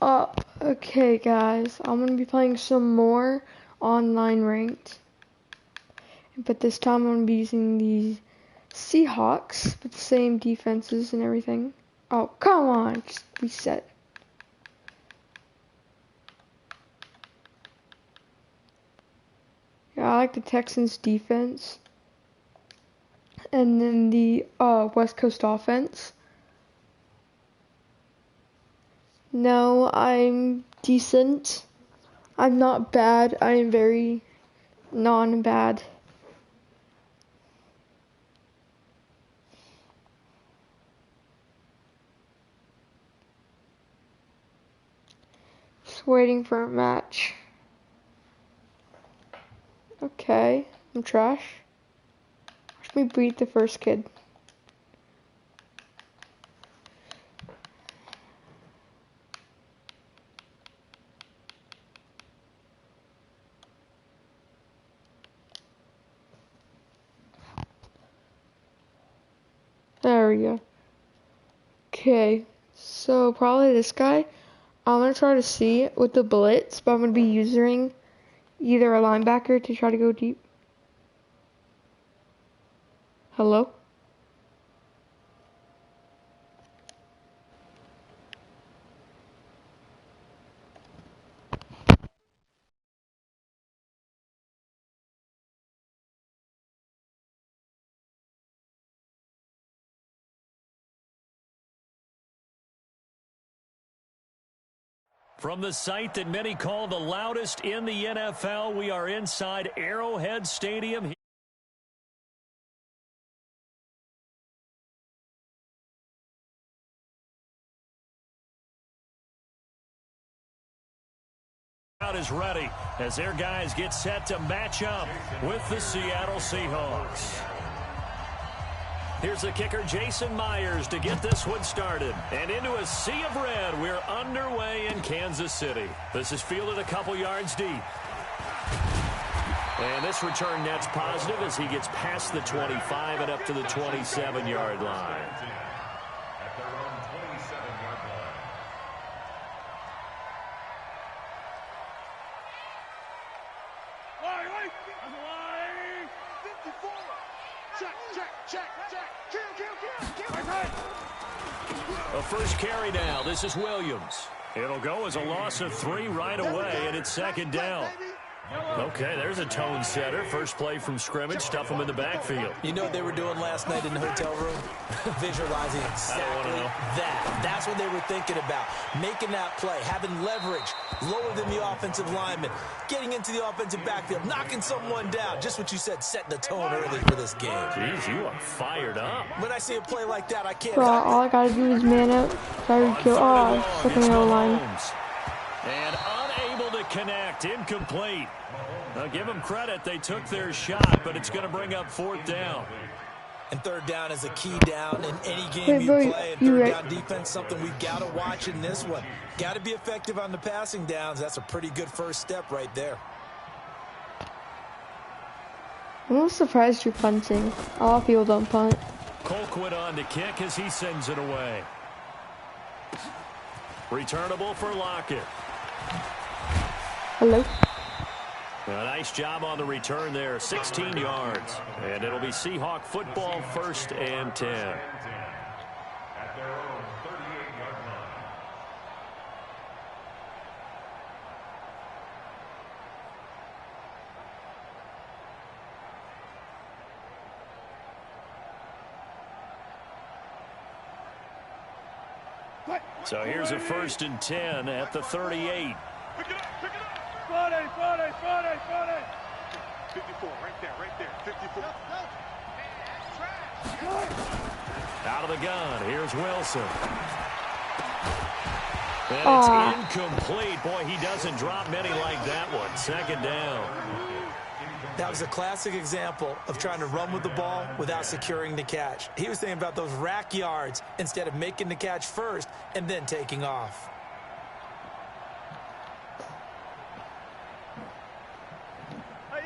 Okay guys, I'm gonna be playing some more online ranked. But this time I'm gonna be using the Seahawks with the same defenses and everything. Oh, come on, just reset. Yeah, I like the Texans defense. And then the West Coast offense. No, I'm decent. I'm not bad. I am very non-bad. Just waiting for a match. Okay, I'm trash. Watch me beat the first kid. There we go. Okay, so probably this guy. I'm gonna try to see with the blitz, but I'm gonna be using either a linebacker to try to go deep. Hello? From the site that many call the loudest in the NFL, we are inside Arrowhead Stadium. Crowd is ready as their guys get set to match up with the Seattle Seahawks. Here's the kicker, Jason Myers, to get this one started. And into a sea of red, we're underway in Kansas City. This is fielded a couple yards deep. And this return net's positive as he gets past the 25 and up to the 27-yard line. A first carry now. This is Williams. It'll go as a loss of 3 right away, and it's second down. Okay, there's a tone setter. First play from scrimmage. Stuff them in the backfield. You know what they were doing last night in the hotel room? Visualizing exactly that. That's what they were thinking about. Making that play, having leverage, lower than the offensive lineman, getting into the offensive backfield, knocking someone down. Just what you said, setting the tone early for this game. Jeez, you are fired up. When I see a play like that, I can't. Bro, all I gotta do is man up. Try to kill. Oh, stuck in the line. And unable to connect. Incomplete. Now give them credit. They took their shot, but it's going to bring up 4th down. And 3rd down is a key down in any game you play. And 3rd down defense, something we've got to watch in this one. Got to be effective on the passing downs. That's a pretty good first step right there. I'm almost surprised you're punting. A lot of people don't punt. Colquitt on to kick as he sends it away. Returnable for Lockett. Hello? A nice job on the return there. 16 yards. And it'll be Seahawk football, 1st and 10. At their own 38-yard line. So here's a 1st and 10 at the 38. Pick it up, pick it up. Friday. 54, right there, 54. Out of the gun, here's Wilson. And it's incomplete. Boy, he doesn't drop many like that one. 2nd down. That was a classic example of trying to run with the ball without securing the catch. He was thinking about those rack yards instead of making the catch first and then taking off.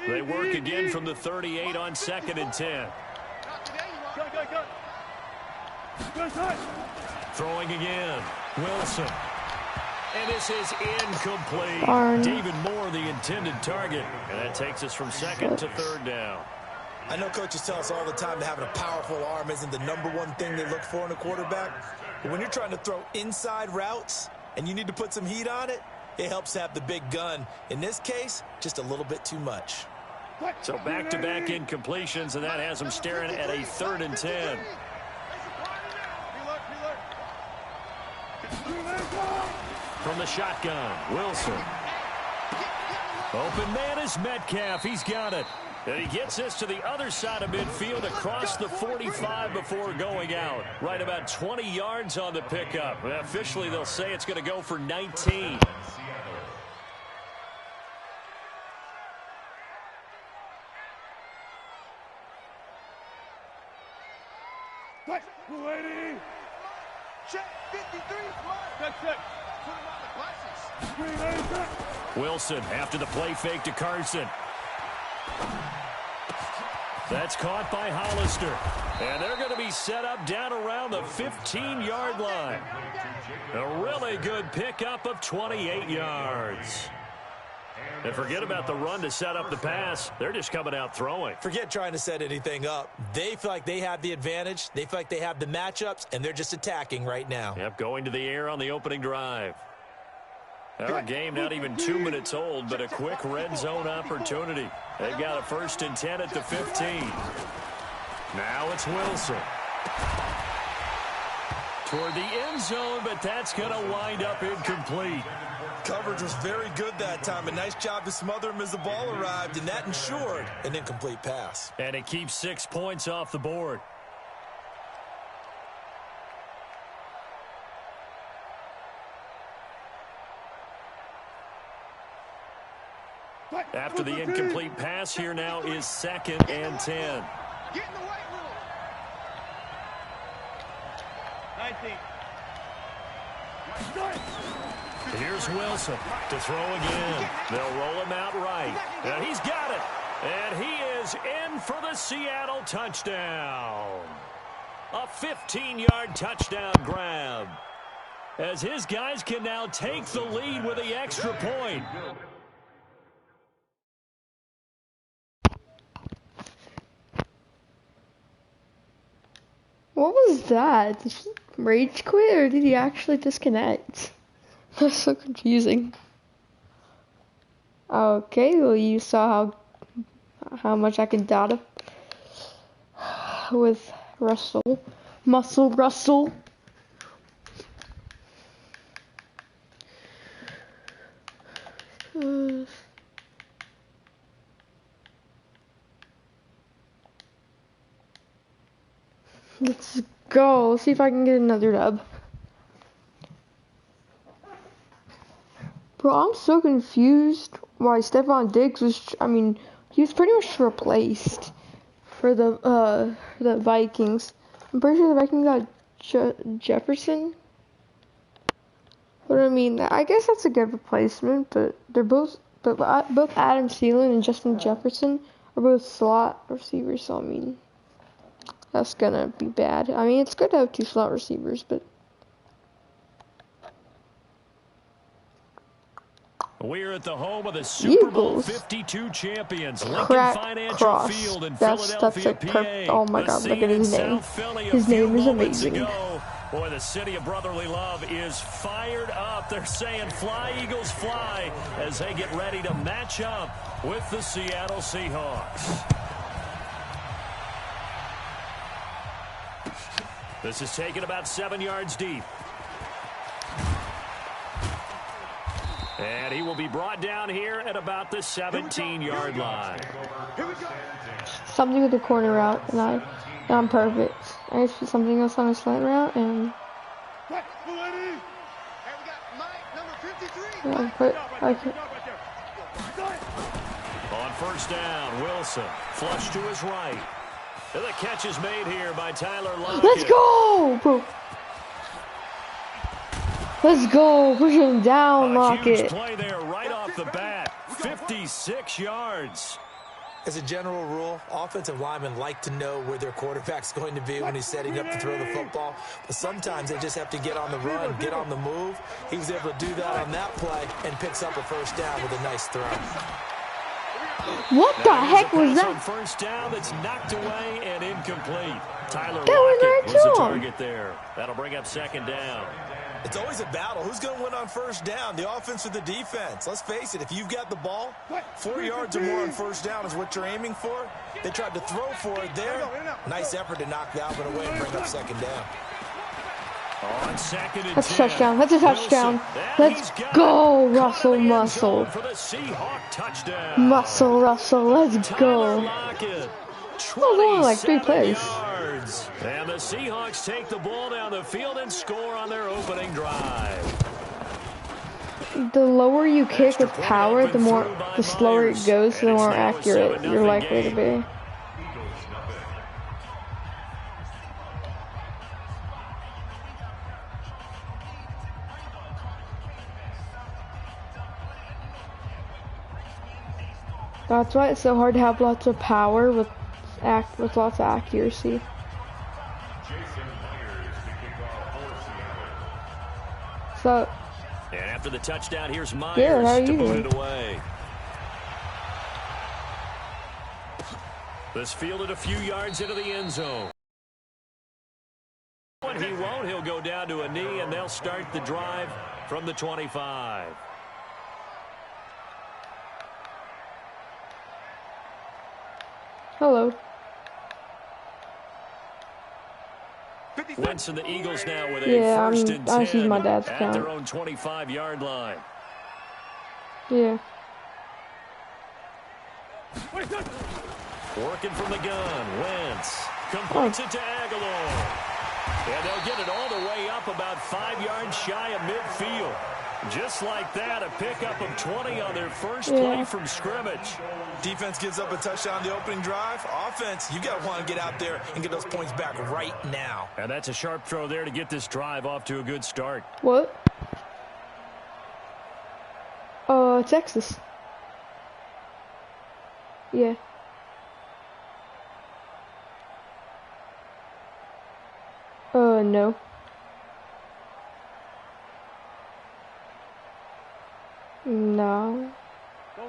They work again from the 38 on 2nd and 10. Throwing again. Wilson. And this is incomplete. Darn. David Moore, the intended target. And that takes us from second to third down. I know coaches tell us all the time that having a powerful arm isn't the #1 thing they look for in a quarterback. But when you're trying to throw inside routes and you need to put some heat on it, it helps have the big gun. In this case, just a little bit too much. So back-to-back incompletions, and that has him staring at a 3rd and 10. From the shotgun, Wilson. Open man is Metcalf. He's got it. And he gets this to the other side of midfield across the 45 before going out. Right about 20 yards on the pickup. Officially, they'll say it's going to go for 19. Wilson after the play fake to Carson. That's caught by Hollister. And they're going to be set up down around the 15-yard line. A really good pickup of 28 yards. And forget about the run to set up the pass. They're just coming out throwing. Forget trying to set anything up. They feel like they have the advantage. They feel like they have the matchups, and they're just attacking right now. Yep, going to the air on the opening drive. Our game not even 2 minutes old, but a quick red zone opportunity. They've got a 1st and 10 at the 15. Now it's Wilson. Toward the end zone, but that's going to wind up incomplete. Coverage was very good that time. A nice job to smother him as the ball arrived, and that ensured an incomplete pass. And it keeps 6 points off the board. After the incomplete pass, here now is 2nd and 10. Get in the white rule. 19. Here's Wilson to throw again. They'll roll him out right. And he's got it. And he is in for the Seattle touchdown. A 15-yard touchdown grab. As his guys can now take the lead with the extra point. What was that? Did he rage quit or did he actually disconnect? That's so confusing. Okay, well you saw how much I can data with Russell. Muscle Russell. Let's go. Let's see if I can get another dub. Bro, I'm so confused why Stephon Diggs was, he was pretty much replaced for the Vikings. I'm pretty sure the Vikings got Jefferson. But I guess that's a good replacement, but both Adam Thielen and Justin Jefferson are both slot receivers, so that's gonna be bad. It's good to have 2 slot receivers, but we're at the home of the Super Bowl Eagles. 52 champions, Lincoln Crack Financial Cross. Field in That's Philadelphia, a PA. oh my God, look at his name. His name is amazing. Boy, the city of brotherly love is fired up. They're saying fly, Eagles, fly, as they get ready to match up with the Seattle Seahawks. This is taken about 7 yards deep. And he will be brought down here at about the 17-yard line. Something with the corner route, and I'm perfect. I just put something else on a slant route, and On 1st down, Wilson flush to his right. And the catch is made here by Tyler Lockett. Let's go, bro. Let's go. Push him down, A huge Lockett. play there right off the bat. 56 yards. As a general rule, offensive linemen like to know where their quarterback's going to be when he's setting up to throw the football. But sometimes they just have to get on the run, get on the move. He was able to do that on that play and picks up a first down with a nice throw. What the heck was that? On first down that's knocked away and incomplete. Tyler That was Lockett right was the to him. target there. That'll bring up second down. It's always a battle. Who's going to win on first down, the offense or the defense? Let's face it, if you've got the ball, 4 yards or more on first down is what you're aiming for. They tried to throw for it there. Nice effort to knock that one away and bring up second down. On second and That's a 10. touchdown. That's a touchdown. Let's go, Russell Muscle. For the Seahawk touchdown. Muscle, Russell. Let's Tyler go. Lockett, only like 3 27 plays. yards. And the Seahawks take the ball down the field and score on their opening drive. The lower you kick with power, the slower it goes, the more accurate you're likely to be. That's why it's so hard to have lots of power with lots of accuracy. So, And after the touchdown, here's Myers yeah, how are to you put doing? it away. This fielded a few yards into the end zone. When he won't, he'll go down to a knee, and they'll start the drive from the 25. Hello. Wentz and the Eagles now with a Yeah, first and 10 I see my dad's at count. their own 25-yard line. Yeah. Working from the gun, Wentz completes it to Aguilar. And they'll get it all the way up about 5 yards shy of midfield. Just like that, a pickup of 20 on their first play from scrimmage. Defense gives up a touchdown on the opening drive. Offense, you got to want to get out there and get those points back right now. And that's a sharp throw there to get this drive off to a good start. What? Texas. Yeah. No. No.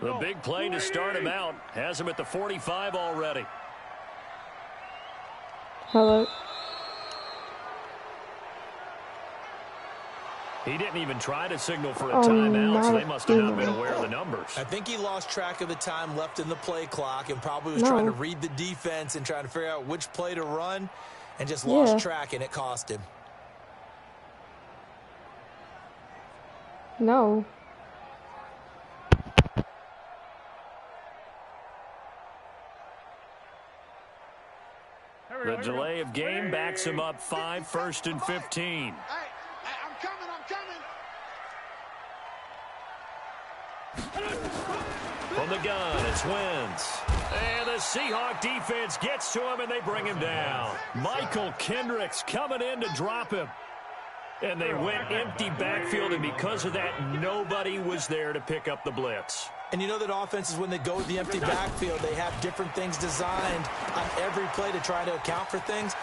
The big play to start him out has him at the 45 already. Hello. He didn't even try to signal for a timeout, so they must have not been aware of the numbers. I think he lost track of the time left in the play clock and probably was trying to read the defense and trying to figure out which play to run and just lost track, and it cost him. No. The delay of game backs him up 5, 1st and 15. Hey, I'm coming. From the gun, it's Wentz. And the Seahawk defense gets to him, and they bring him down. Michael Kendricks coming in to drop him. And they went empty backfield, and because of that, nobody was there to pick up the blitz. And you know that offenses, when they go with the empty backfield, they have different things designed on every play to try to account for things.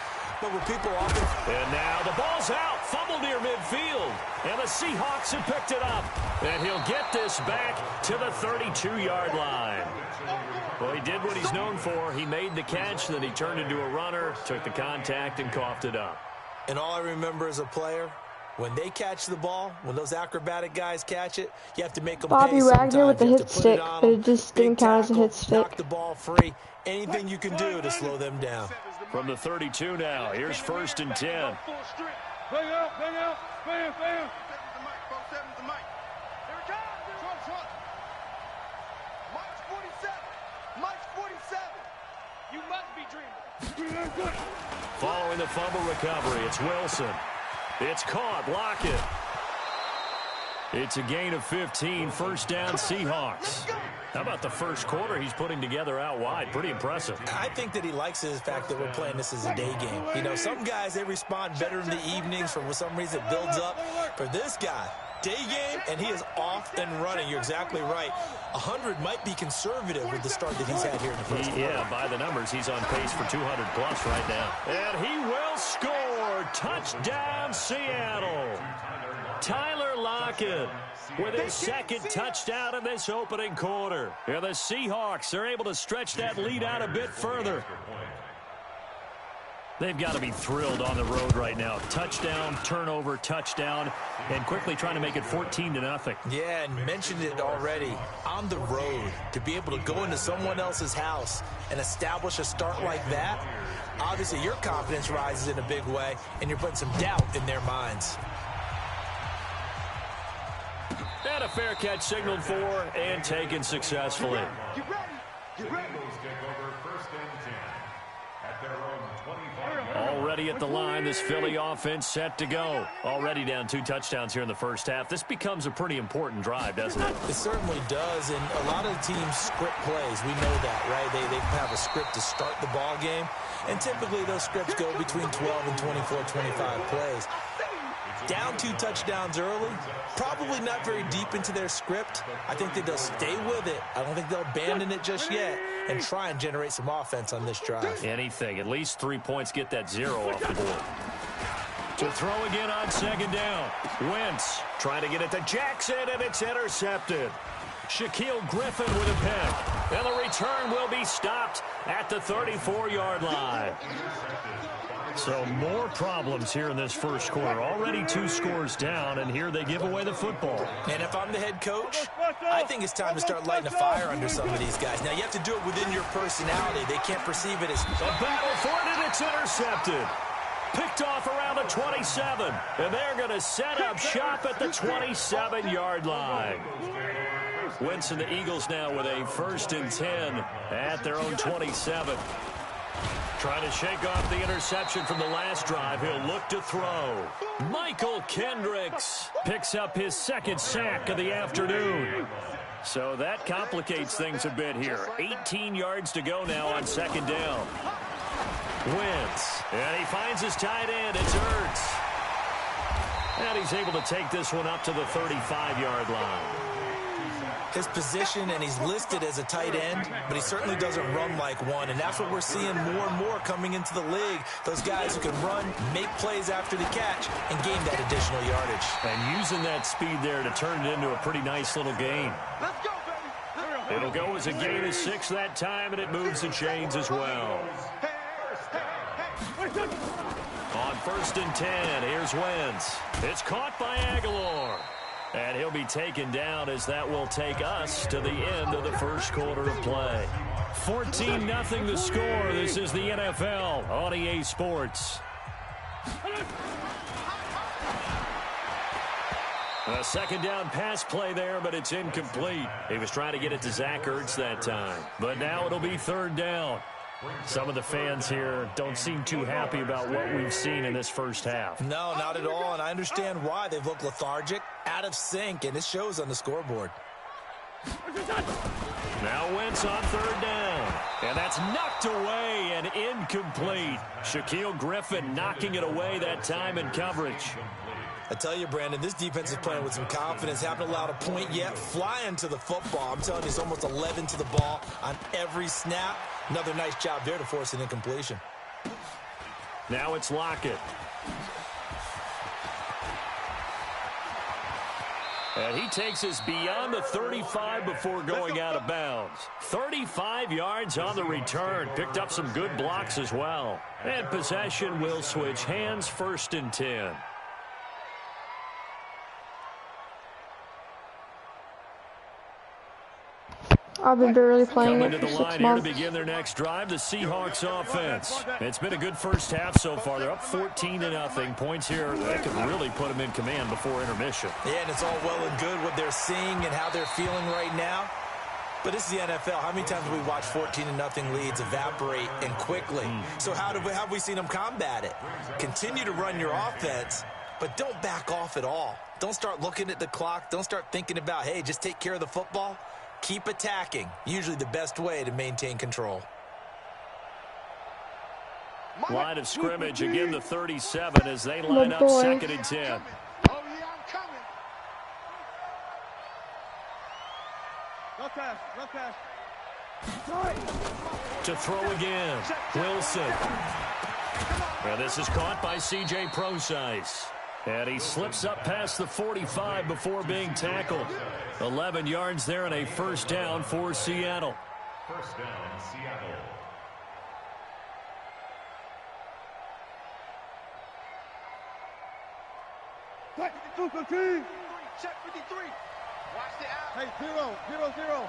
But with people often... And now the ball's out, fumbled near midfield. And the Seahawks have picked it up. And he'll get this back to the 32-yard line. Well, he did what he's known for. He made the catch, then he turned into a runner, took the contact, and coughed it up. And all I remember as a player, when they catch the ball, when those acrobatic guys catch it, you have to make them Bobby pay Wagner with the sometimes. You have hit to put stick, it on but them. it just Big didn't count as a tackle, hit stick. knock the ball free. Anything you can do to slow them down. From the 32 now, here's 1st and 10. Bang out. Bam. 4-7's the mic. Here it comes. Trump. Mike's 47. You must be dreaming. Following the fumble recovery, it's Wilson. It's caught. Lockett. It's a gain of 15. First down, Seahawks. How about the first quarter he's putting together out wide? Pretty impressive. I think that he likes the fact that we're playing this as a day game. You know, some guys, they respond better in the evenings. For some reason, it builds up. For this guy, Day game, and he is off and running. You're exactly right. 100 might be conservative with the start that he's had here in the first quarter. Yeah, by the numbers, he's on pace for 200 plus right now. And he will score. Touchdown, Seattle. Tyler Lockett with his second touchdown in this opening quarter. And the Seahawks are able to stretch that lead out a bit further. They've got to be thrilled on the road right now. Touchdown, turnover, touchdown, and quickly trying to make it 14-0. Yeah, and mentioned it already. On the road, to be able to go into someone else's house and establish a start like that, obviously your confidence rises in a big way, and you're putting some doubt in their minds. And a fair catch signaled for and taken successfully. Get ready. Get ready. Already at the line, this Philly offense set to go. Already down 2 touchdowns here in the first half. This becomes a pretty important drive, doesn't it? It certainly does, and a lot of teams script plays. We know that, right? They have a script to start the ball game, and typically those scripts go between 12 and 24, 25 plays. Down 2 touchdowns early, probably not very deep into their script. I think that they'll stay with it. I don't think they'll abandon it just yet and try and generate some offense on this drive. Anything. At least 3 points, get that 0 off the board. To throw again on second down. Wentz trying to get it to Jackson, and it's intercepted. Shaquille Griffin with a pick. And the return will be stopped at the 34-yard line. So more problems here in this first quarter. Already 2 scores down, and here they give away the football. And if I'm the head coach, I think it's time to start lighting a fire under some of these guys. Now, you have to do it within your personality. They can't perceive it as... A battle for it, and it's intercepted. Picked off around the 27, and they're going to set up shop at the 27-yard line. Wentz and the Eagles now with a 1st and 10 at their own 27. Trying to shake off the interception from the last drive. He'll look to throw. Michael Kendricks picks up his 2nd sack of the afternoon. So that complicates things a bit here. 18 yards to go now on 2nd down. Wentz. And he finds his tight end. It's Ertz. And he's able to take this one up to the 35-yard line. His position, and he's listed as a tight end, but he certainly doesn't run like one, and that's what we're seeing more and more coming into the league. Those guys who can run, make plays after the catch, and gain that additional yardage. And using that speed there to turn it into a pretty nice little gain. Let's go, baby. It'll go as a gain of 6 that time, and it moves the chains as well. On 1st and 10, here's Wentz. It's caught by Aguilar. And he'll be taken down as that will take us to the end of the first quarter of play. 14-0 the score. This is the NFL on EA Sports. A 2nd down pass play there, but it's incomplete. He was trying to get it to Zach Ertz that time. But now it'll be 3rd down. Some of the fans here don't seem too happy about what we've seen in this first half. No, not at all, and I understand why. They've looked lethargic, out of sync, and it shows on the scoreboard. Now Wentz on 3rd down. And that's knocked away and incomplete. Shaquille Griffin knocking it away that time in coverage. I tell you, Brandon, this defense is playing with some confidence. Haven't allowed a point yet. Flying to the football. I'm telling you, it's almost 11 to the ball on every snap. Another nice job there to force an incompletion. Now it's Lockett. And he takes us beyond the 35 before going out of bounds. 35 yards on the return. Picked up some good blocks as well. And possession will switch hands, 1st and 10. I've been barely playing Coming it to for the 6 line here to months. begin their next drive, the Seahawks offense. It's been a good first half so far. They're up 14-0. Points here that could really put them in command before intermission. Yeah, and it's all well and good what they're seeing and how they're feeling right now. But this is the NFL. How many times have we watched 14-0 leads evaporate and quickly? So how have we seen them combat it? Continue to run your offense, but don't back off at all. Don't start looking at the clock. Don't start thinking about, hey, just take care of the football. Keep attacking. Usually the best way to maintain control. Line of scrimmage, again the 37 as they line up 2nd and 10. Oh, yeah, I'm coming. Left pass. Left pass. To throw again. Wilson. Now this is caught by C.J. Procise. And he slips up past the 45 before being tackled. 11 yards there and a first down for Seattle. First down, Seattle. Check 53. Watch the out. Hey, 0-0-0.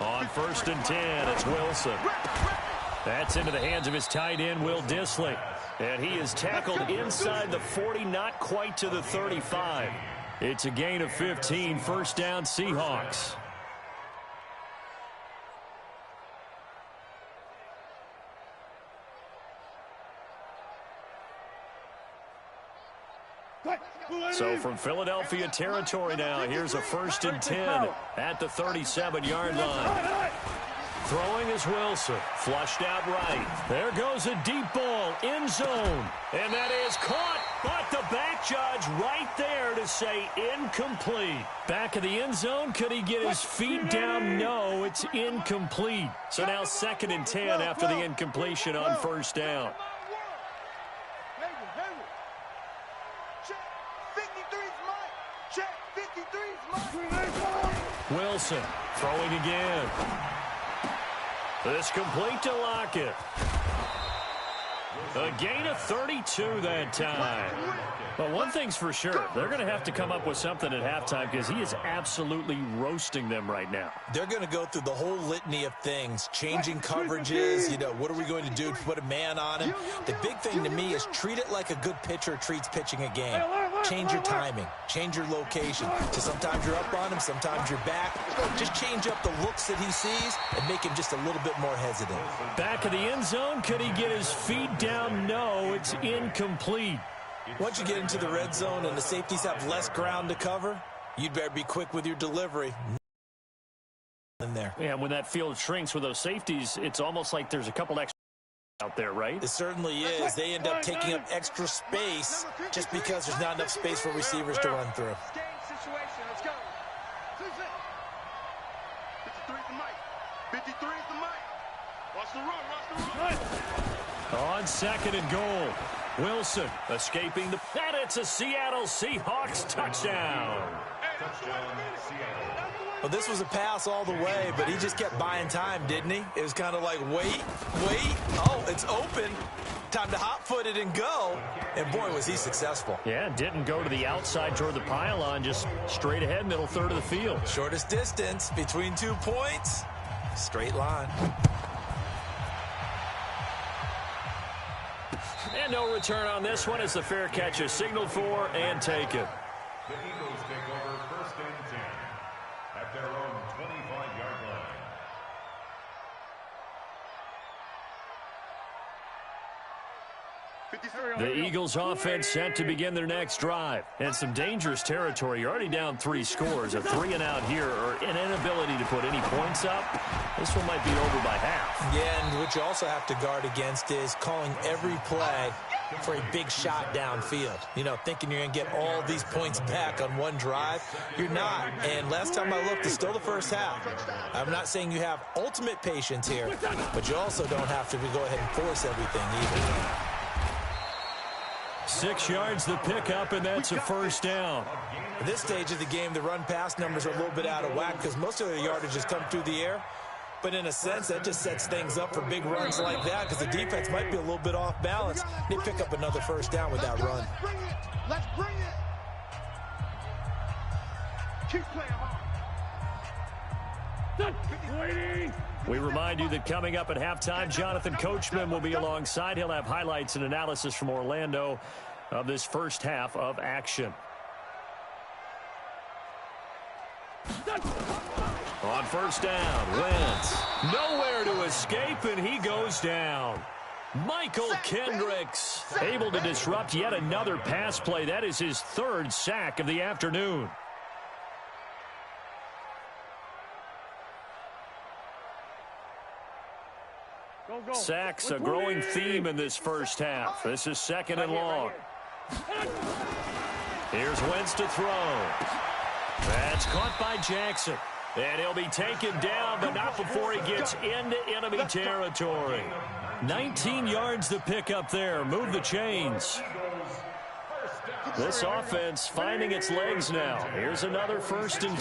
On first and 10, it's Wilson. That's into the hands of his tight end, Will Dissly. And he is tackled inside the 40, not quite to the 35. It's a gain of 15, first down Seahawks. So from Philadelphia territory now, here's a first and 10 at the 37-yard line. Throwing is Wilson, flushed out right. There goes a deep ball, end zone. And that is caught, but the back judge right there to say incomplete. Back of the end zone, could he get his feet down? No, it's incomplete. So now second and 10 after the incompletion on first down. Wilson throwing again. This complete to Lockett. A gain of 32 that time. But one thing's for sure, they're going to have to come up with something at halftime because he is absolutely roasting them right now. They're going to go through the whole litany of things, changing coverages, what are we going to do to put a man on him? The big thing to me is treat it like a good pitcher treats pitching a game. Change your timing, change your location. So sometimes you're up on him, sometimes you're back. Just change up the looks that he sees and make him just a little bit more hesitant. Back of the end zone, could he get his feet down? No, it's incomplete. Once you get into the red zone and the safeties have less ground to cover, you'd better be quick with your delivery. In there. Yeah, when that field shrinks with those safeties, it's almost like there's a couple extra out there, right? It certainly is. They end up taking up extra space just because there's not enough space for receivers to run through. Let's go. 53 is the mic. 53 is the mic. Watch the run. Watch the run. On second and goal. Wilson escaping the... And it's a Seattle Seahawks touchdown. Well, this was a pass all the way, but he just kept buying time, didn't he? It was kind of like, wait. Oh, it's open. Time to hot-foot it and go. And, boy, was he successful. Yeah, didn't go to the outside toward the pylon, just straight ahead, middle third of the field. Shortest distance between 2 points. Straight line. And no return on this one as the fair catch is signaled for and taken. The Eagles take over first and 10 at their own 25-yard line. The Eagles offense set to begin their next drive. And some dangerous territory. You're already down 3 scores. A 3-and-out here or an inability to put any points up. This one might be over by half. Yeah, and what you also have to guard against is calling every play for a big shot downfield. Thinking you're going to get all these points back on one drive. You're not. And last time I looked, it's still the first half. I'm not saying you have ultimate patience here, but you also don't have to go ahead and force everything either. 6 yards the pickup, and that's a first down. At this stage of the game, the run-pass numbers are a little bit out of whack because most of their yardage has come through the air. But in a sense, that just sets things up for big runs like that because the defense might be a little bit off balance. They pick up another first down with that run. Let's bring it. Keep playing hard. We remind you that coming up at halftime, Jonathan Coachman will be alongside. He'll have highlights and analysis from Orlando of this first half of action. On first down, Wentz. Nowhere to escape, and he goes down. Michael Kendricks able to disrupt yet another pass play. That is his 3rd sack of the afternoon. Sacks, a growing theme in this first half. This is 2nd and long. Here's Wentz to throw. That's caught by Jackson. And he'll be taken down, but not before he gets into enemy territory. 19 yards to pick up there. Move the chains. This offense finding its legs now. Here's another 1st and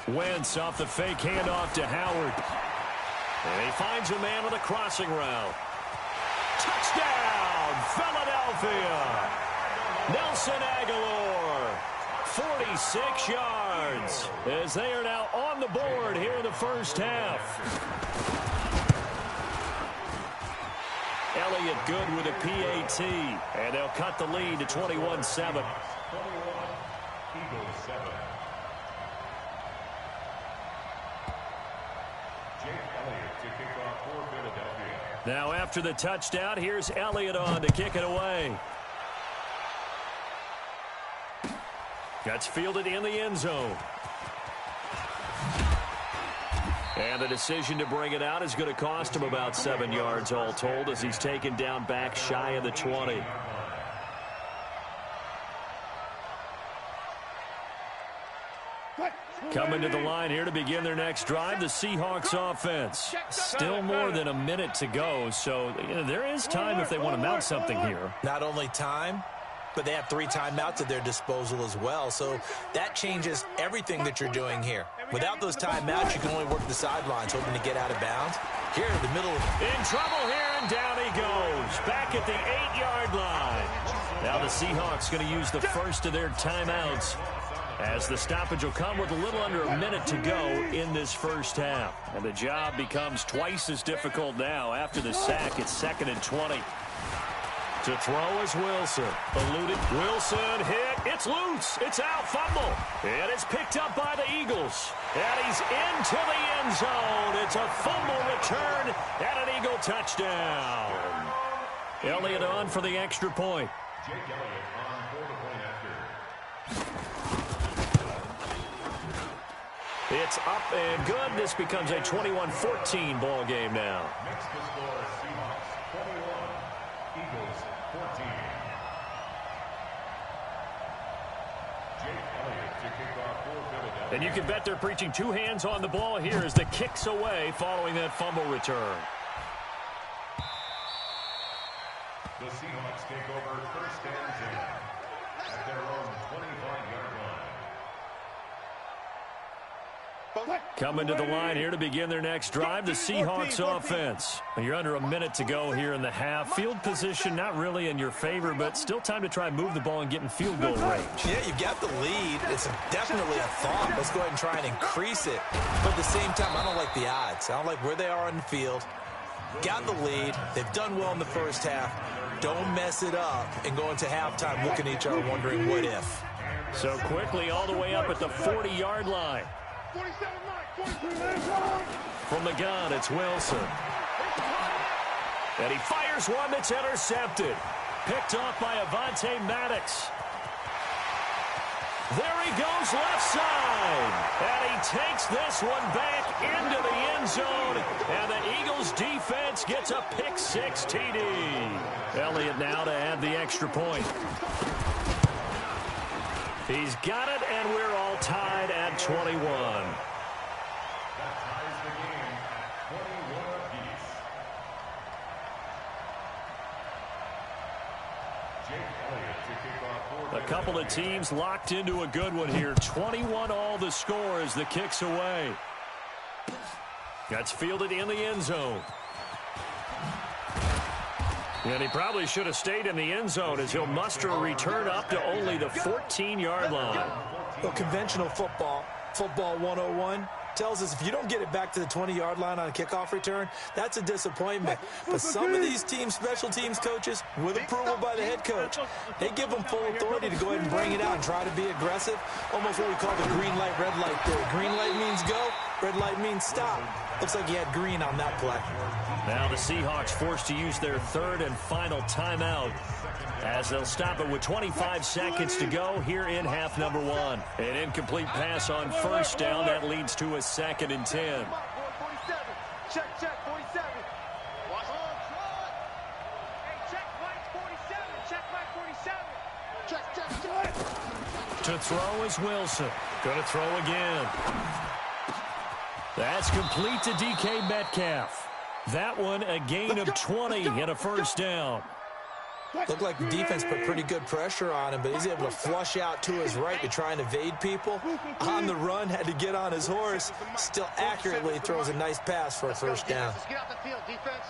10. Wentz off the fake handoff to Howard. And he finds a man on the crossing route. Touchdown, Philadelphia. Nelson Aguilar, 46 yards, as they are now on the board here in the first half. Elliott good with a PAT, and they'll cut the lead to 21-7. Now after the touchdown, here's Elliott on to kick it away. That's fielded in the end zone. And the decision to bring it out is going to cost him about 7 yards all told as he's taken down back shy of the 20. Coming to the line here to begin their next drive, the Seahawks offense. Still more than a minute to go, so there is time if they want to mount something here. Not only time, but they have 3 timeouts at their disposal as well, so that changes everything that you're doing here. Without those timeouts, you can only work the sidelines, hoping to get out of bounds. Here in the middle. In trouble here, and down he goes. Back at the 8-yard line. Now the Seahawks going to use the first of their timeouts, as the stoppage will come with a little under a minute to go in this first half. And the job becomes twice as difficult now after the sack. It's 2nd and 20. To throw is Wilson. Eluded. Wilson hit. It's loose. It's out. Fumble. And it's picked up by the Eagles. And he's into the end zone. It's a fumble return and an Eagle touchdown. Elliott on for the extra point. Jake Elliott on for the point after. It's up and good. This becomes a 21-14 ball game now. Next to score, Seahawks 21, Eagles 14. Jake Elliott to kick off for Philadelphia. And you can bet they're preaching 2 hands on the ball here as the kick's away following that fumble return. The Seahawks take over 1st and 10 at their own 25-yard line. Coming to the line here to begin their next drive, the Seahawks offense. You're under a minute to go here in the half. Field position not really in your favor, but still time to try and move the ball and get in field goal range. Yeah, you've got the lead. It's definitely a thought. Let's go ahead and try and increase it. But at the same time, I don't like the odds. I don't like where they are on the field. Got the lead. They've done well in the first half. Don't mess it up and go into halftime looking at each other wondering what if. So quickly all the way up at the 40-yard line. From the gun, it's Wilson. And he fires one that's intercepted. Picked off by Avonte Maddox. There he goes left side. And he takes this one back into the end zone. And the Eagles defense gets a pick-6 TD. Elliott now to add the extra point. He's got it, and we're all tied at 21. That ties the game at 21 apiece. Jake Elliott to kick off for A couple of teams locked into a good one here. 21 all the score as the kick's away. That's fielded in the end zone. And he probably should have stayed in the end zone as he'll muster a return up to only the 14-yard line. Well, conventional football 101, tells us if you don't get it back to the 20-yard line on a kickoff return, that's a disappointment. But some of these teams, special teams coaches, with approval by the head coach, they give them full authority to go ahead and bring it out and try to be aggressive. Almost what we call the green light, red light theory. Green light means go, red light means stop. Looks like he had green on that play. Now the Seahawks forced to use their 3rd and final timeout as they'll stop it with 25 seconds to go here in half number 1. An incomplete pass on first down. That leads to a 2nd and 10. Check, 47. Watch. Hey, check Mike 47. Check Mike 47. Check. To throw is Wilson. Going to throw again. That's complete to DK Metcalf. That one a gain of 20 and a first down. Looked like the defense put pretty good pressure on him, but he's able to flush out to his right to try and evade people. On the run, had to get on his horse. Still accurately throws a nice pass for a first down. Get out the field, defense.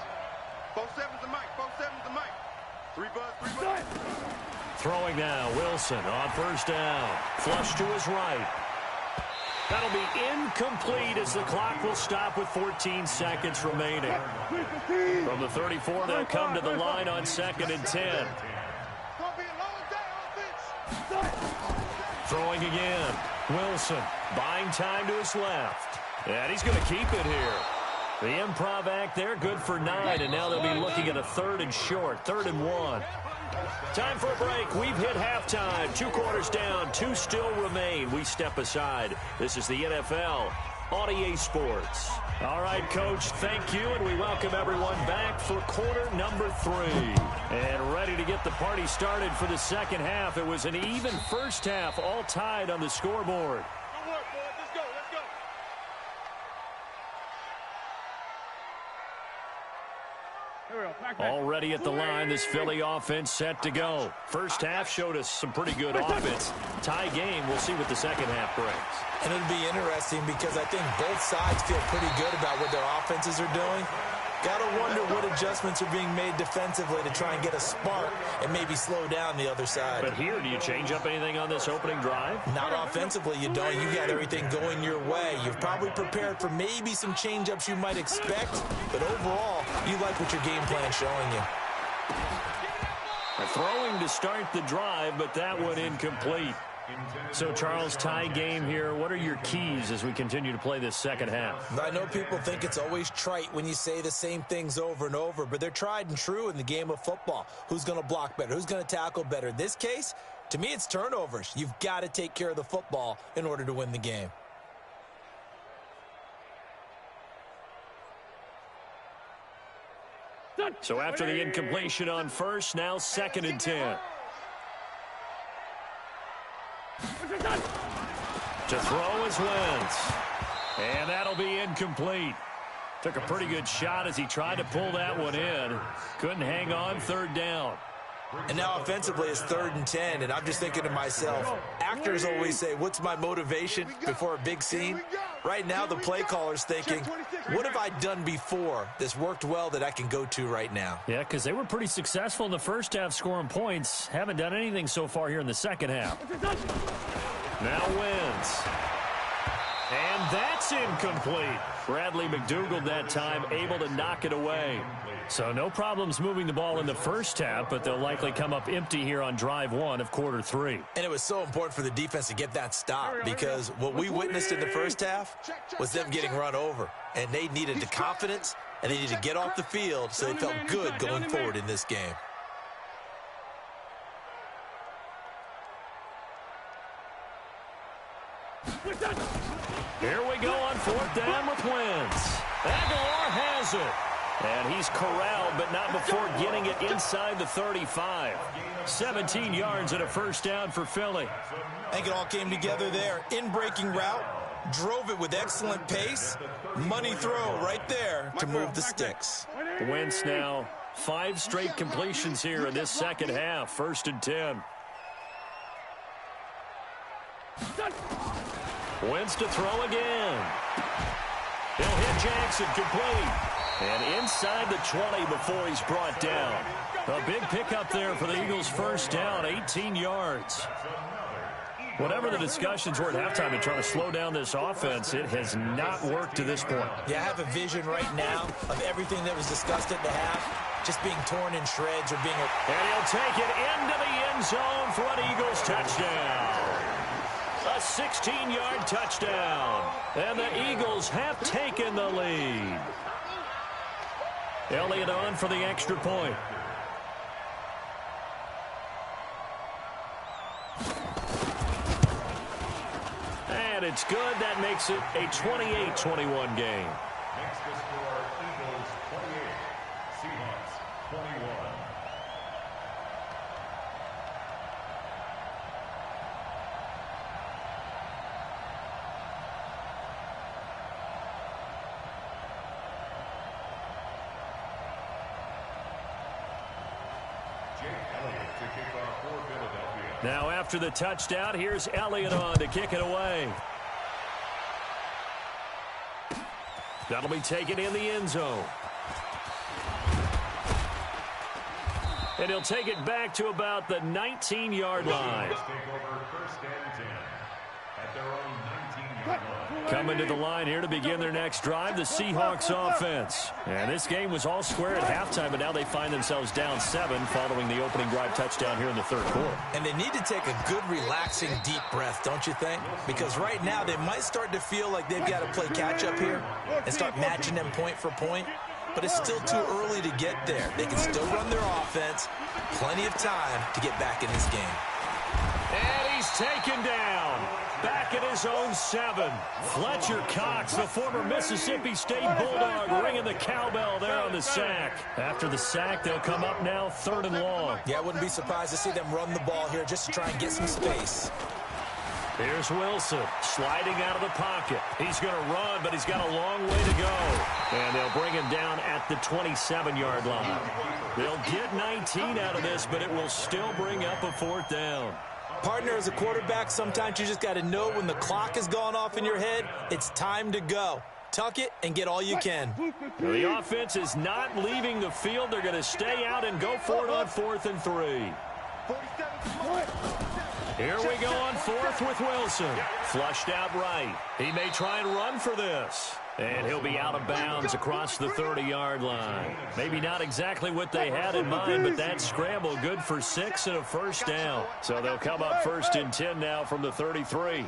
4-7's the mic. 4-7's the mic. 3 buzz, 3 buzz. Throwing now, Wilson on first down. Flush to his right. That'll be incomplete as the clock will stop with 14 seconds remaining. From the 34, they'll come to the line on 2nd and 10. Throwing again. Wilson buying time to his left. And he's going to keep it here. The improv act there, good for 9, and now they'll be looking at a 3rd and short, 3rd and 1. Time for a break. We've hit halftime. 2 quarters down. 2 still remain. We step aside. This is the NFL on EA Sports. All right, Coach, thank you, and we welcome everyone back for quarter number 3. And ready to get the party started for the second half. It was an even first half, all tied on the scoreboard. Good work, boys. Let's go. Let's go. Already at the line, this Philly offense set to go. First half showed us some pretty good offense. Tie game, we'll see what the second half brings. And it'll be interesting because I think both sides feel pretty good about what their offenses are doing. Got to wonder what adjustments are being made defensively to try and get a spark and maybe slow down the other side. But here, do you change up anything on this opening drive? Not offensively, you don't. You got everything going your way. You've probably prepared for maybe some change-ups you might expect, but overall, you like what your game plan's showing you. Throwing to start the drive, but that one incomplete. So, Charles, tie game here. What are your keys as we continue to play this second half? I know people think it's always trite when you say the same things over and over, but they're tried and true in the game of football. Who's going to block better? Who's going to tackle better? In this case, to me, it's turnovers. You've got to take care of the football in order to win the game. So after the incompletion on first, now 2nd and 10. To throw is Wentz. And that'll be incomplete. Took a pretty good shot as he tried to pull that one in. Couldn't hang on, 3rd down. And now offensively it's 3rd and 10, and I'm just thinking to myself, actors always say, what's my motivation before a big scene? Right now the play caller's thinking, what have I done before that's worked well that I can go to right now? Yeah, because they were pretty successful in the first half scoring points. Haven't done anything so far here in the second half. Now Wentz. And that's incomplete. Bradley McDougald that time able to knock it away. So no problems moving the ball in the first half, but they'll likely come up empty here on drive 1 of quarter 3. And it was so important for the defense to get that stop because what we witnessed in the first half was them getting run over. And they needed the confidence, and they needed to get off the field so they felt good going forward in this game. Here we go on 4th down with Wentz. Aguilar has it. And he's corralled, but not before getting it inside the 35. 17 yards and a first down for Philly. I think it all came together there. In-breaking route, drove it with excellent pace. Money throw right there to move the sticks. Wentz now 5 straight completions here in this second half. 1st and 10. Wentz to throw again. He'll hit Jackson complete. And inside the 20 before he's brought down. A big pickup there for the Eagles' first down, 18 yards. Whatever the discussions were at halftime to try to slow down this offense, it has not worked to this point. Yeah, I have a vision right now of everything that was discussed at the half just being torn in shreds or being... And he'll take it into the end zone for an Eagles touchdown. A 16-yard touchdown. And the Eagles have taken the lead. Elliott on for the extra point. And it's good. That makes it a 28-21 game. Makes the score Eagles 28, Seahawks 21. Now after the touchdown, here's Elliott on to kick it away. That'll be taken in the end zone. And he'll take it back to about the 19-yard line. Coming to the line here to begin their next drive, the Seahawks offense. And this game was all square at halftime, but now they find themselves down 7 following the opening drive touchdown here in the third quarter. And they need to take a good, relaxing, deep breath, don't you think? Because right now they might start to feel like they've got to play catch-up here and start matching them point for point. But it's still too early to get there. They can still run their offense. Plenty of time to get back in this game. And he's taken down. Back at his own 7. Fletcher Cox, the former Mississippi State Bulldog, ringing the cowbell there on the sack. After the sack, they'll come up now 3rd and long. Yeah, I wouldn't be surprised to see them run the ball here just to try and get some space. Here's Wilson sliding out of the pocket. He's going to run, but he's got a long way to go. And they'll bring him down at the 27-yard line. They'll get 19 out of this, but it will still bring up a 4th down. Partner, as a quarterback, sometimes you just got to know when the clock has gone off in your head, it's time to go. Tuck it and get all you can. The offense is not leaving the field. They're going to stay out and go for it on 4th and 3. Here we go on 4th with Wilson. Flushed out right. He may try and run for this. And he'll be out of bounds across the 30-yard line. Maybe not exactly what they had in mind, but that scramble good for 6 and a 1st down. So they'll come up 1st and 10 now from the 33.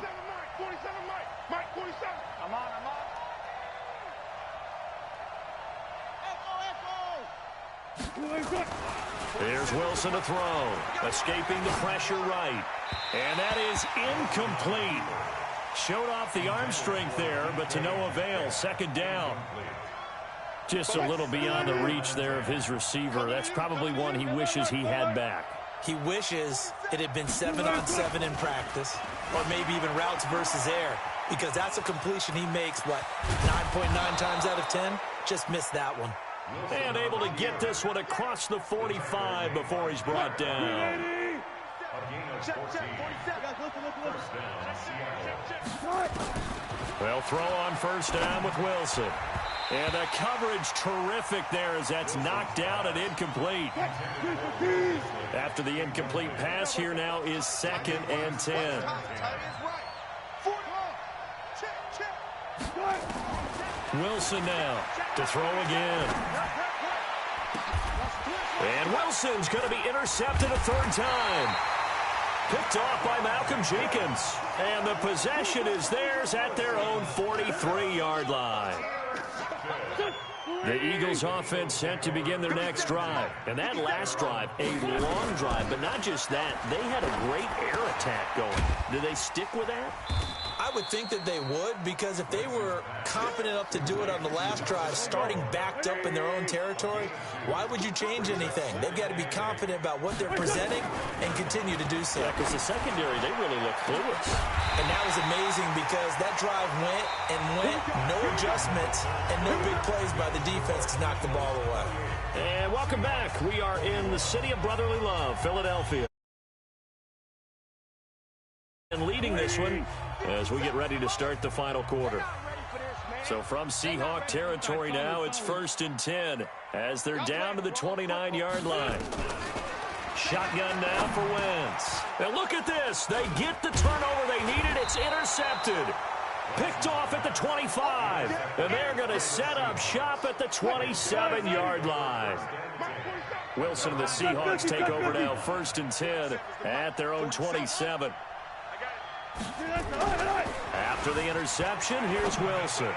There's Wilson to throw. Escaping the pressure right. And that is incomplete. Showed off the arm strength there, but to no avail. 2nd down. Just a little beyond the reach there of his receiver. That's probably one he wishes he had back. He wishes it had been 7-on-7 in practice, or maybe even routes versus air, because that's a completion he makes, what, 9.9 times out of 10? Just missed that one. And able to get this one across the 45 before he's brought down. They'll throw on 1st down with Wilson. And the coverage terrific there as that's knocked out and incomplete. After the incomplete pass, here now is 2nd and 10. Wilson now to throw again. And Wilson's going to be intercepted a 3rd time. Picked off by Malcolm Jenkins. And the possession is theirs at their own 43-yard line. The Eagles offense set to begin their next drive. And that last drive, a long drive, but not just that. They had a great air attack going. Do they stick with that? I would think that they would, because if they were confident enough to do it on the last drive, starting backed up in their own territory, why would you change anything? They've got to be confident about what they're presenting and continue to do so. Yeah, because the secondary, they really look clueless. And that was amazing because that drive went and went, no adjustments, and no big plays by the defense to knock the ball away. And welcome back. We are in the city of brotherly love, Philadelphia. And leading this one as we get ready to start the final quarter. So from Seahawk territory now, it's 1st and 10 as they're down to the 29-yard line. Shotgun now for Wentz. And look at this. They get the turnover they needed. It's intercepted. Picked off at the 25. And they're going to set up shop at the 27-yard line. Wilson and the Seahawks take over now 1st and 10 at their own 27. After the interception, here's Wilson.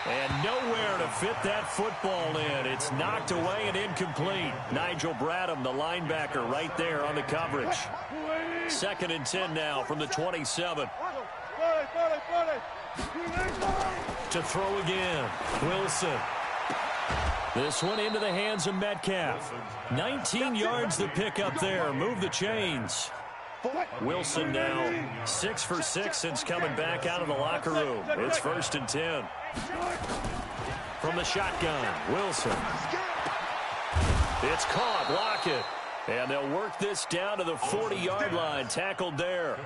And nowhere to fit that football in. It's knocked away and incomplete. Nigel Bradham, the linebacker, right there on the coverage. 2nd and 10 now from the 27. To throw again. Wilson. This one into the hands of Metcalf. 19 yards to pick up there. Move the chains. Wilson now 6 for 6 since coming back out of the locker room. It's 1st and 10. From the shotgun, Wilson. It's caught. Lockett. And they'll work this down to the 40-yard line. Tackled there.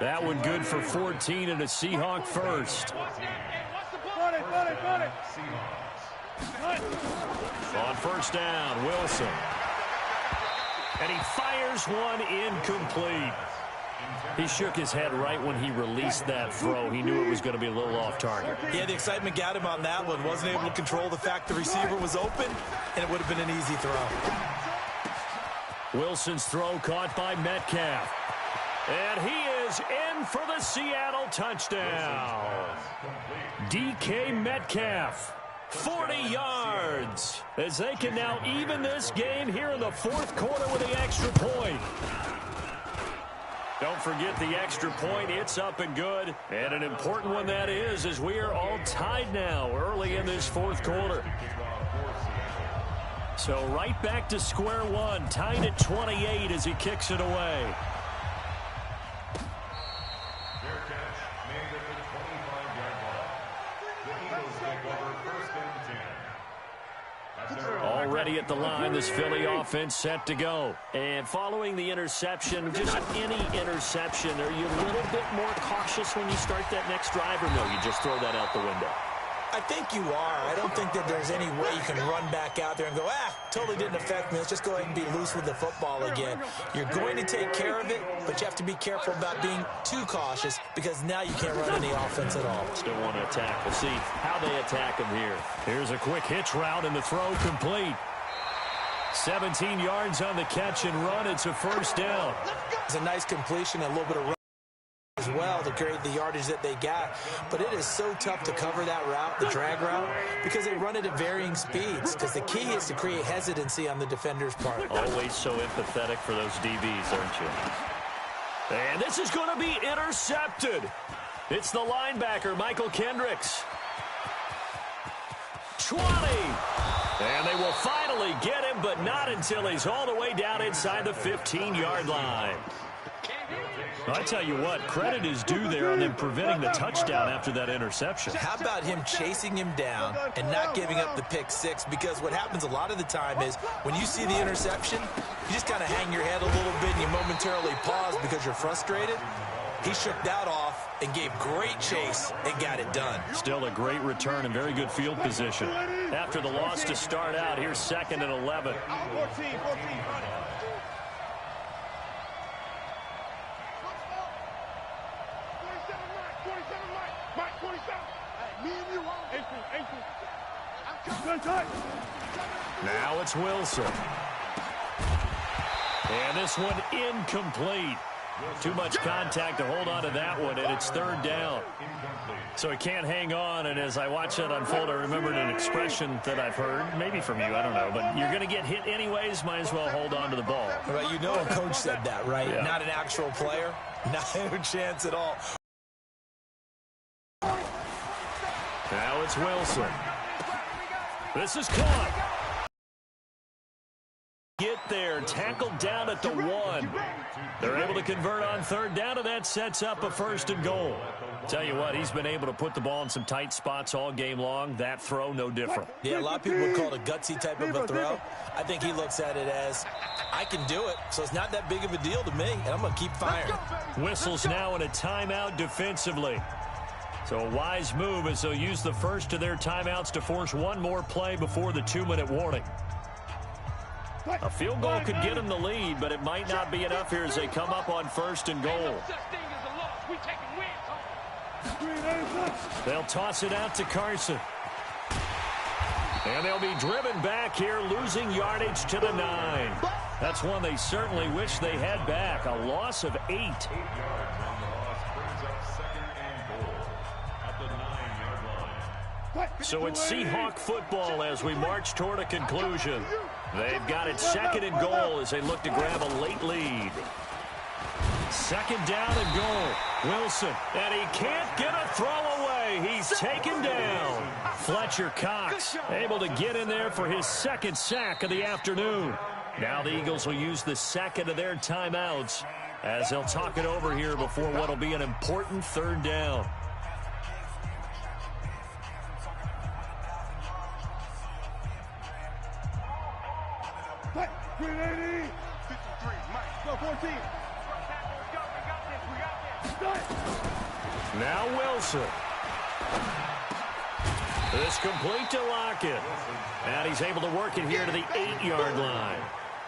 That one good for 14 and a Seahawk first. On first down, Wilson. And he fires one incomplete. He shook his head right when he released that throw. He knew it was going to be a little off target. Yeah, the excitement got him on that one. Wasn't able to control the fact the receiver was open, and it would have been an easy throw. Wilson's throw caught by Metcalf. And he is in for the Seattle touchdown. DK Metcalf, 40 yards, as they can now even this game here in the fourth quarter with the extra point. Don't forget the extra point. It's up and good. And an important one that is, as we are all tied now early in this fourth quarter. So right back to square one, tied at 28 as he kicks it away. Fair catch made at the 25-yard line. The Eagles take over first and 10. Already at the line, this Philly offense set to go. And following the interception, just any interception, are you a little bit more cautious when you start that next drive, or no, you just throw that out the window? I think you are. I don't think that there's any way you can run back out there and go, totally didn't affect me. Let's just go ahead and be loose with the football again. You're going to take care of it, but you have to be careful about being too cautious because now you can't run any offense at all. Still want to attack. We'll see how they attack him here. Here's a quick hitch route and the throw complete. 17 yards on the catch and run. It's a first down. It's a nice completion, a little bit of run as well to create the yardage that they got. But it is so tough to cover that route, the drag route, because they run it at varying speeds. Because the key is to create hesitancy on the defender's part. Always so empathetic for those DBs, aren't you? And this is going to be intercepted. It's the linebacker, Michael Kendricks. 20. And they will finally get him, but not until he's all the way down inside the 15-yard line. I tell you what, credit is due there on them preventing the touchdown after that interception. How about him chasing him down and not giving up the pick six? Because what happens a lot of the time is when you see the interception, you just kind of hang your head a little bit and you momentarily pause because you're frustrated. He shook that off and gave great chase and got it done. Still a great return and very good field position. After the loss to start out, here's 2nd and 11. 14. Now it's Wilson. And this one incomplete. Too much contact to hold on to that one, and it's 3rd down. So he can't hang on, and as I watch that unfold, I remembered an expression that I've heard, maybe from you, I don't know, but you're going to get hit anyways, might as well hold on to the ball. Well, you know a coach said that, right? Yeah. Not an actual player. Not a chance at all. Now it's Wilson. This is caught. Get there, tackled down at the 1. They're able to convert on 3rd down, and that sets up a 1st and goal. Tell you what, he's been able to put the ball in some tight spots all game long. That throw, no different. Yeah, a lot of people would call it a gutsy type of a throw. I think he looks at it as, I can do it, so it's not that big of a deal to me, and I'm going to keep firing. Whistles now in a timeout defensively. So a wise move as they'll use the first of their timeouts to force one more play before the 2-minute warning. A field goal could get them the lead, but it might not be enough here as they come up on 1st and goal. They'll toss it out to Carson. And they'll be driven back here, losing yardage to the 9. That's one they certainly wish they had back. A loss of 8. So it's Seahawk football as we march toward a conclusion. They've got it 2nd and goal as they look to grab a late lead. 2nd down and goal. Wilson, and he can't get a throw away. He's taken down. Fletcher Cox able to get in there for his 2nd sack of the afternoon. Now the Eagles will use the 2nd of their timeouts as they'll talk it over here before what will be an important 3rd down. Go 14. Now Wilson. It's complete to Lockett. And he's able to work it here to the 8-yard line.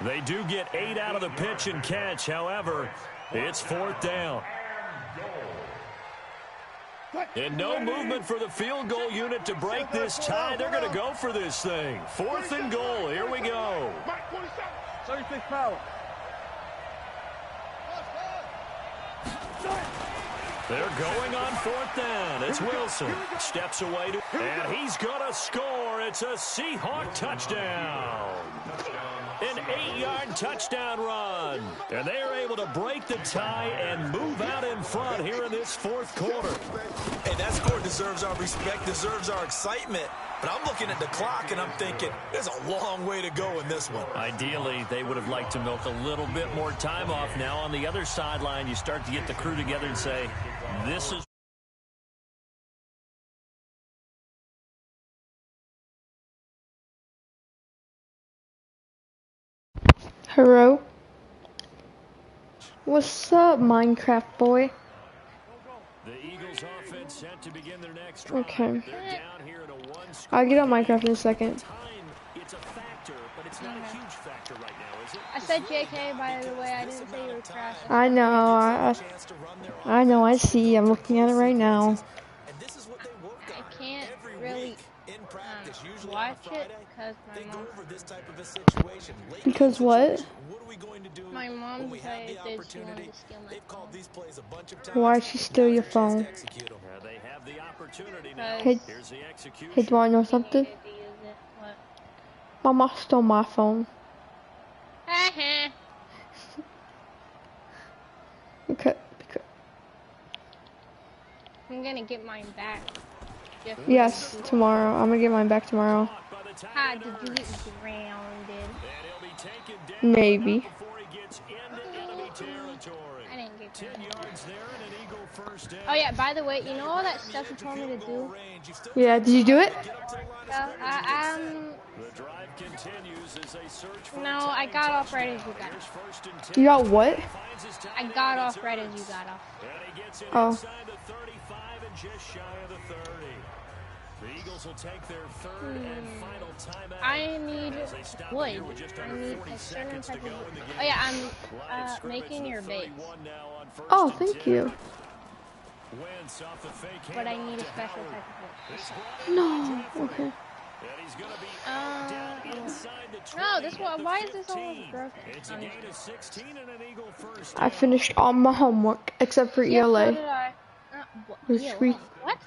They do get 8 out of the pitch and catch. However, it's 4th down. And no movement for the field goal unit to break this tie. They're going to go for this thing. 4th and goal. Here we go. 36 power. They're going on 4th down. It's Wilson. Steps away, and he's going to score. It's a Seahawk touchdown. An 8-yard touchdown run. And they are able to break the tie and move out in front here in this 4th quarter. Hey, that score deserves our respect, deserves our excitement. But I'm looking at the clock, and I'm thinking, there's a long way to go in this one. Ideally, they would have liked to milk a little bit more time off. Now on the other sideline, you start to get the crew together and say, this is... Hello? What's up, Minecraft boy? The Eagles offense set to begin their next drive. Okay. They're down here in a one-score I'll get on Minecraft in a second. time. It's a factor, but it's not a huge factor right now, is it? I said JK, by the way. I didn't say you were trash. I know. I know. I see. I'm looking at it right now. And this is what they work on I can't every really week in practice. Usually watch on Friday, it because they my go mom. over this type of a situation. Late Because game what? situation. What are we going to do My mom when we have decided the that she wanted opportunity? to steal my They've called phone. these plays a bunch of times. Why'd she steal your phone? They have the opportunity now. Hey, Here's the execution. hey, do you want to know She something? needed to use it. What? Mama stole my phone. because I'm gonna get mine back. yes, tomorrow. I'm gonna get mine back tomorrow. How did you get grounded? Maybe. I didn't get grounded. Oh yeah, by the way, you know all that stuff you told me to do? Yeah, did you do it? No, I got off right as you got off. You got what? I got off right as you got off. Oh. The Eagles will take their third and final timeout. I need wood. I need a certain type of wood. Oh yeah, I'm making your base. Oh, thank you. But I need a special type of wood. No. Okay. No, this one. Why is this always broken? I finished all my homework except for Yeah, so ELA. did I. Which we, What?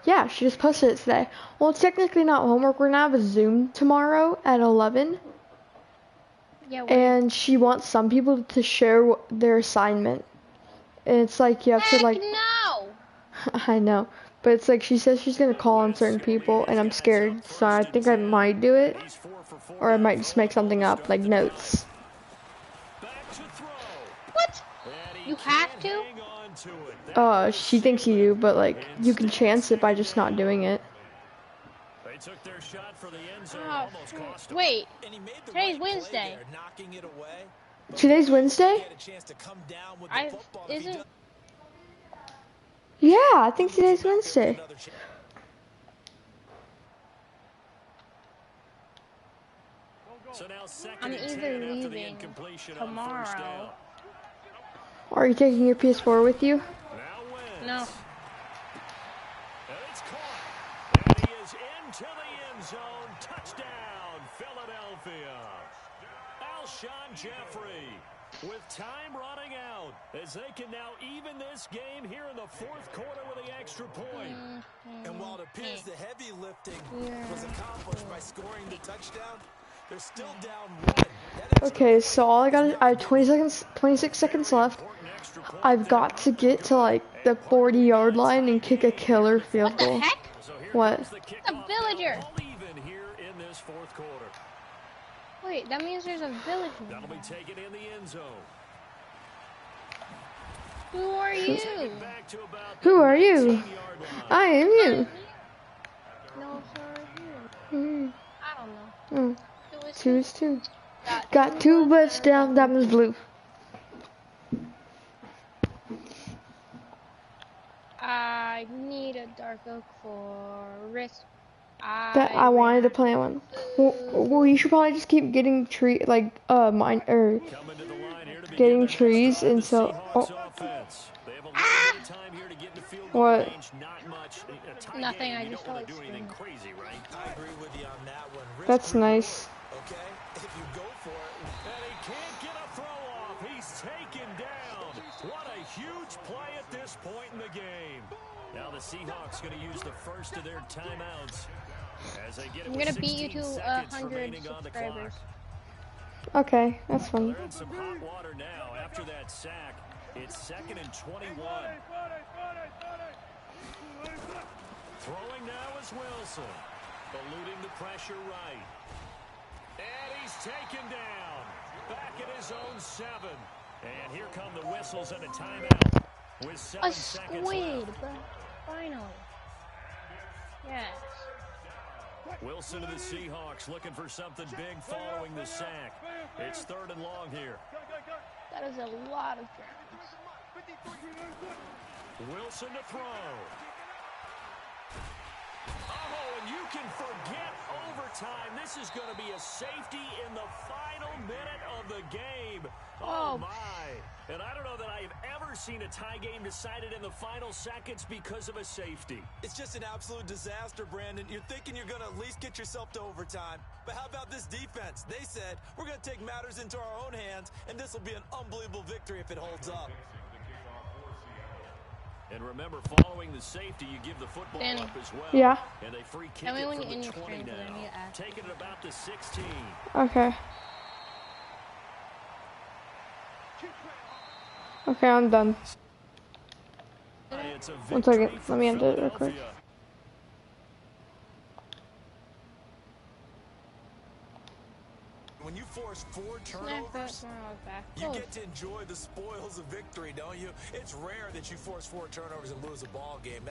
yeah, she just posted it today. Well, it's technically not homework. We're gonna have a Zoom tomorrow at 11, Yeah. and she wants some people to share their assignment. And it's like you have to like. No. I know, but it's like she says she's gonna call on certain people, and I'm scared. So I think I might do it, or I might just make something up like notes. What? You have to? She thinks you do, but like you can chance it by just not doing it. They took their shot for the end zone. Oh, Almost cost them. wait. And he made the Today's right play Wednesday. there, knocking it away. Today's He Wednesday? had a chance to come down with the football. If he Isn't? does- Yeah, I think today's Wednesday. another chance. So now second I'm and either 10 after the leaving incompletion on first tomorrow. down. Are you taking your PS4 with you? Now wins. No. And it's caught. And he is into the end zone. Touchdown, Philadelphia. Alshon Jeffrey with time running out as they can now even this game here in the fourth quarter with the extra point. And while it appears the heavy lifting was accomplished by scoring the touchdown, they're still down one. Okay, so all I have 26 seconds left. I've got to get to like the 40-yard line and kick a killer field What the goal. heck? What? The A villager. all even here in this fourth quarter. Wait, that means there's a village. That'll be taken in the end zone. Who are you? Back to about Who are you? 18-yard line. I am you. No, sir. Mm, I don't know. mm. Who is Two is two. Got Got two touchdowns. That was blue. go for risk. That I wanted to play one. Well, you should probably just keep getting mine or Coming to the line here to begin getting their next trees drive, the until. Seahawks Oh, offense. They have a little bit of time here to get into field goal what? range. Not much. A tie Nothing. game, I you just don't want felt to do like anything screaming. crazy, right? I agree with you on that one. Risk That's reward, nice. okay? If you go for it. And he can't get a throw off. He's taken down. What a huge play at this point in the game. Now the Seahawks going to use the first of their timeouts as they get it I'm with gonna beat you 16 to seconds 100 remaining on the clock. subscribers. Okay, that's Well, fun. they're in some hot water now after that sack. It's 2nd and 21. Throwing now is Wilson. Eluding the pressure right. And he's taken down. Back at his own 7. And here come the whistles and a timeout with 7 A seconds squid, left. but finally. Yes. Wilson to the Seahawks looking for something big following the sack. It's 3rd and long here. That is a lot of drowns. Wilson to throw. Oh, and you can forget overtime. This is going to be a safety in the final minute of the game. Oh, my. And I don't know that I've ever seen a tie game decided in the final seconds because of a safety. It's just an absolute disaster, Brandon. You're thinking you're going to at least get yourself to overtime. But how about this defense? They said, we're going to take matters into our own hands, and this will be an unbelievable victory if it holds up. And remember, following the safety, you give the football Danny. up as well. Yeah. And they free kick Tell me it when from you're the in your 20 screen, 'cause I need now. to ask. Taking it about the 16. Okay. Okay, I'm done. It's a 1 second. victory for Let me end it real quick. Philadelphia. When you force 4 Snap turnovers, that when I was back. you Oh, get to enjoy the spoils of victory, don't you? It's rare that you force 4 turnovers and lose a ball game.